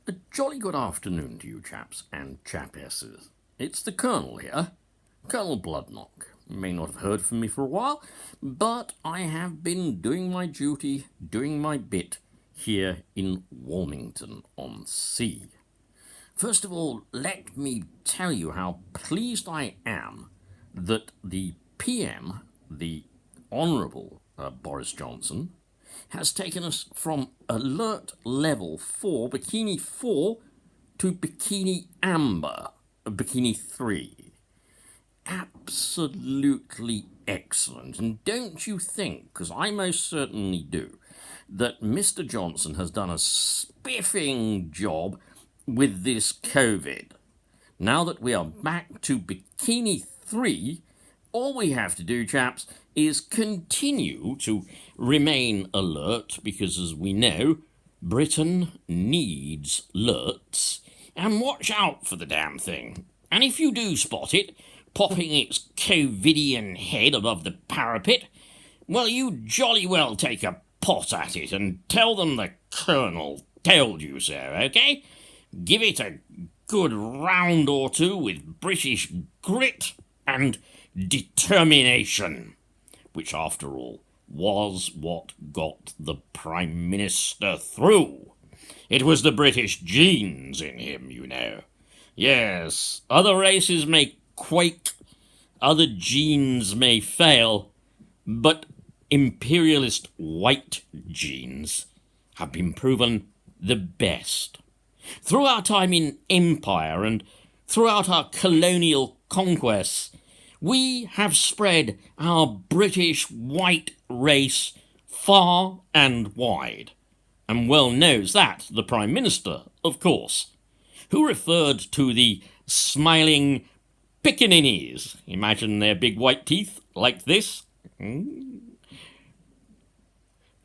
A jolly good afternoon to you chaps and chapesses. It's the Colonel here, Colonel BloodKnock. You may not have heard from me for a while, but I have been doing my duty, doing my bit here in Warmington-on-Sea. First of all, let me tell you how pleased I am that the PM, the Honourable Boris Johnson, has taken us from alert level 4, Bikini 4, to Bikini Amber, Bikini 3. Absolutely excellent. And don't you think, because I most certainly do, that Mr. Johnson has done a spiffing job with this COVID. Now that we are back to Bikini 3, all we have to do, chaps, is continue to remain alert, because as we know, Britain needs alerts, and watch out for the damn thing. And if you do spot it, popping its COVIDian head above the parapet, well, you jolly well take a pot at it and tell them the Colonel told you so, okay? Give it a good round or two with British grit and determination, which, after all, was what got the Prime Minister through. It was the British genes in him, you know. Yes, other races may quake, other genes may fail, but imperialist white genes have been proven the best. Through our time in empire and throughout our colonial conquests, we have spread our British white race far and wide, and well knows that the Prime Minister, of course, who referred to the smiling pickaninnies. Imagine their big white teeth like this.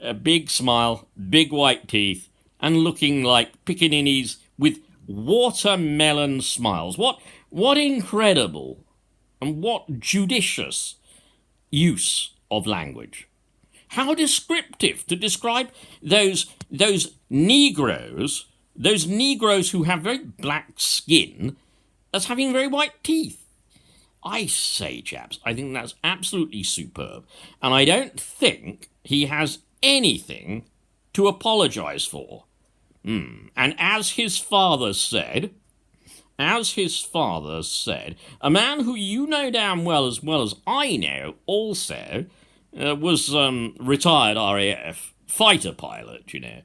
A big smile, big white teeth, and looking like pickaninnies with watermelon smiles. What incredible and what judicious use of language. How descriptive to describe those Negroes who have very black skin as having very white teeth. I say, chaps, I think that's absolutely superb, and I don't think he has anything to apologise for. And as his father said, a man who you know damn well as I know also was retired RAF fighter pilot, you know,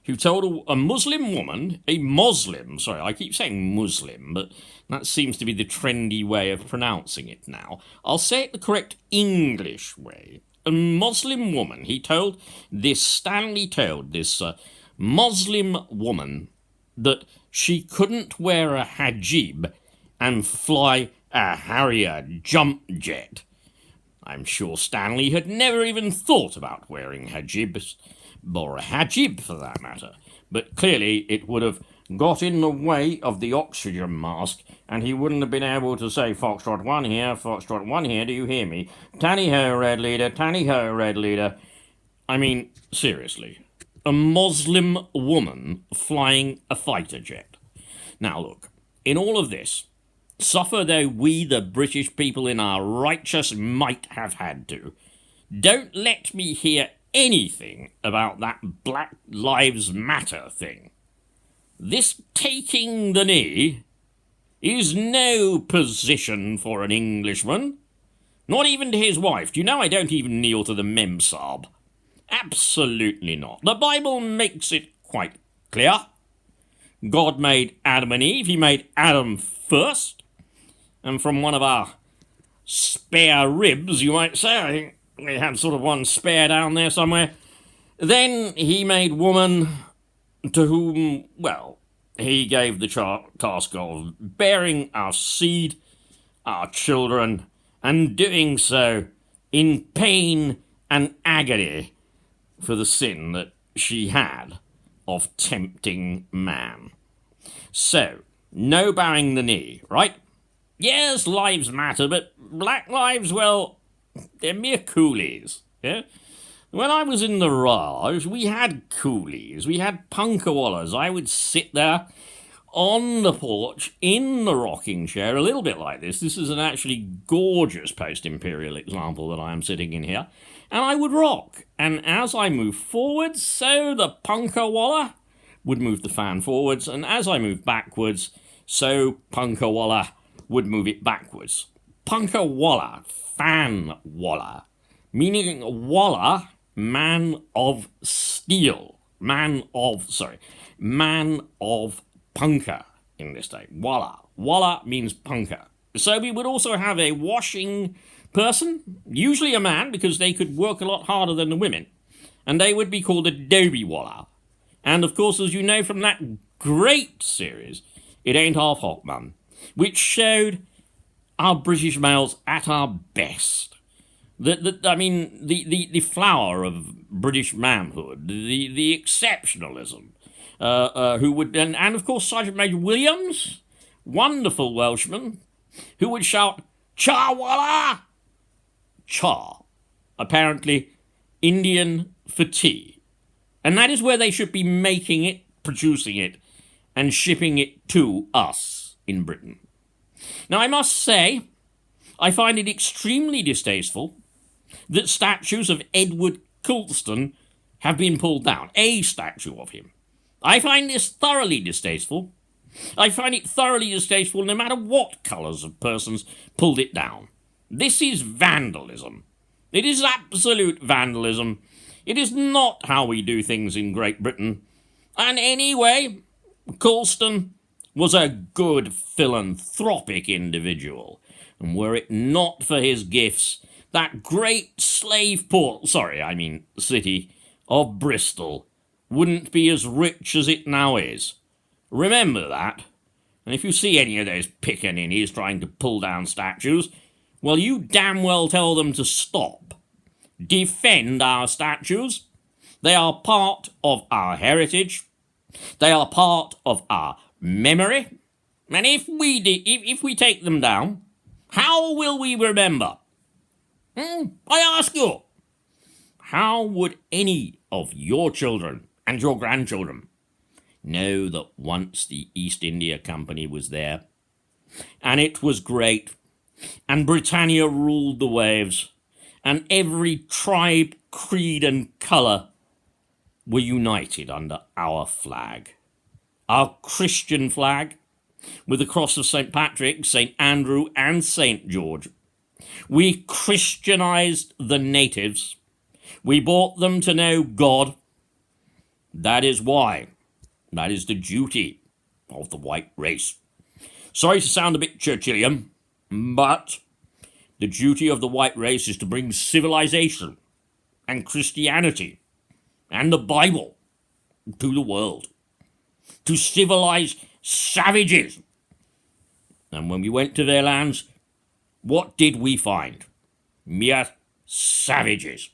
who told a Muslim woman, I keep saying Muslim, but that seems to be the trendy way of pronouncing it now. I'll say it the correct English way. A Muslim woman, Stanley told this Muslim woman that she couldn't wear a hijab and fly a Harrier jump jet. I'm sure Stanley had never even thought about wearing hijabs, or a hijab for that matter, but clearly it would have got in the way of the oxygen mask, and he wouldn't have been able to say, Foxtrot 1 here, Foxtrot 1 here, do you hear me? Tally-ho, Red Leader, tally-ho, Red Leader. I mean, seriously, a Muslim woman flying a fighter jet. Now look, in all of this, suffer though we the British people in our righteous might have had to, don't let me hear anything about that Black Lives Matter thing. This taking the knee is no position for an Englishman, not even to his wife. Do you know I don't even kneel to the Memsahib? Absolutely not. The Bible makes it quite clear. God made Adam and Eve. He made Adam first, and from one of our spare ribs, you might say, I think we had sort of one spare down there somewhere. Then he made woman, to whom, well, he gave the task of bearing our seed, our children, and doing so in pain and agony for the sin that she had of tempting man. So, no bowing the knee, right? Yes, lives matter, but black lives, well, they're mere coolies, yeah? When I was in the Raj, we had coolies, we had punkawallahs. I would sit there on the porch in the rocking chair, a little bit like this. This is an actually gorgeous post-imperial example that I am sitting in here. And I would rock. And as I moved forwards, so the punkawallah would move the fan forwards. And as I moved backwards, so punkawallah would move it backwards. Punkawallah, fan wallah, meaning wallah, man of steel. Man of punker in this day. Wallah. Wallah means punker. So we would also have a washing person, usually a man, because they could work a lot harder than the women. And they would be called a Dobie Wallah. And of course, as you know from that great series, It Ain't Half Hot Mum, which showed our British males at our best. The flower of British manhood, the exceptionalism. Who would, and of course Sergeant Major Williams, wonderful Welshman, who would shout, "Cha walla!" Cha, apparently Indian for tea. And that is where they should be making it, producing it, and shipping it to us in Britain. Now, I must say, I find it extremely distasteful that statues of Edward Colston have been pulled down. A statue of him. I find this thoroughly distasteful. I find it thoroughly distasteful no matter what colours of persons pulled it down. This is vandalism. It is absolute vandalism. It is not how we do things in Great Britain. And anyway, Colston was a good philanthropic individual. And were it not for his gifts, that great slave port, city of Bristol wouldn't be as rich as it now is. Remember that. And if you see any of those pickaninnies trying to pull down statues, well, you damn well tell them to stop. Defend our statues. They are part of our heritage. They are part of our memory. And if we take them down, how will we remember? I ask you, how would any of your children and your grandchildren know that once the East India Company was there, and it was great, and Britannia ruled the waves, and every tribe, creed, and colour were united under our flag, our Christian flag, with the cross of St. Patrick, St. Andrew, and St. George. We Christianized the natives. We brought them to know God. That is why. That is the duty of the white race. Sorry to sound a bit Churchillian, but the duty of the white race is to bring civilization and Christianity and the Bible to the world, to civilize savages. And when we went to their lands, what did we find? Mere savages.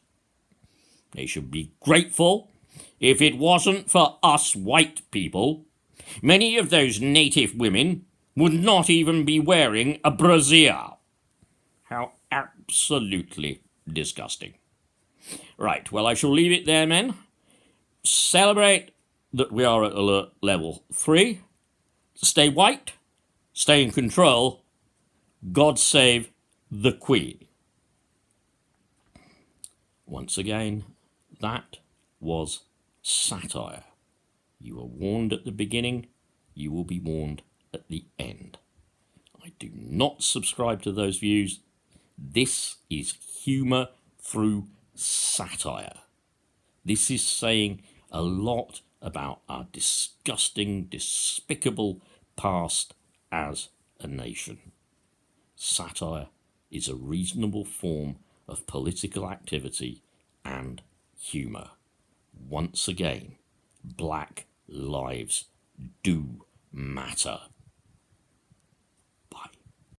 They should be grateful. If it wasn't for us white people, many of those native women would not even be wearing a brassiere. How absolutely disgusting. Right, well, I shall leave it there, men. Celebrate that we are at alert level 3. Stay white. Stay in control. God save the Queen. Once again, that was satire. You were warned at the beginning, you will be warned at the end. I do not subscribe to those views. This is humour through satire. This is saying a lot about our disgusting, despicable past as a nation. Satire is a reasonable form of political activity and humour. Once again, Black lives do matter.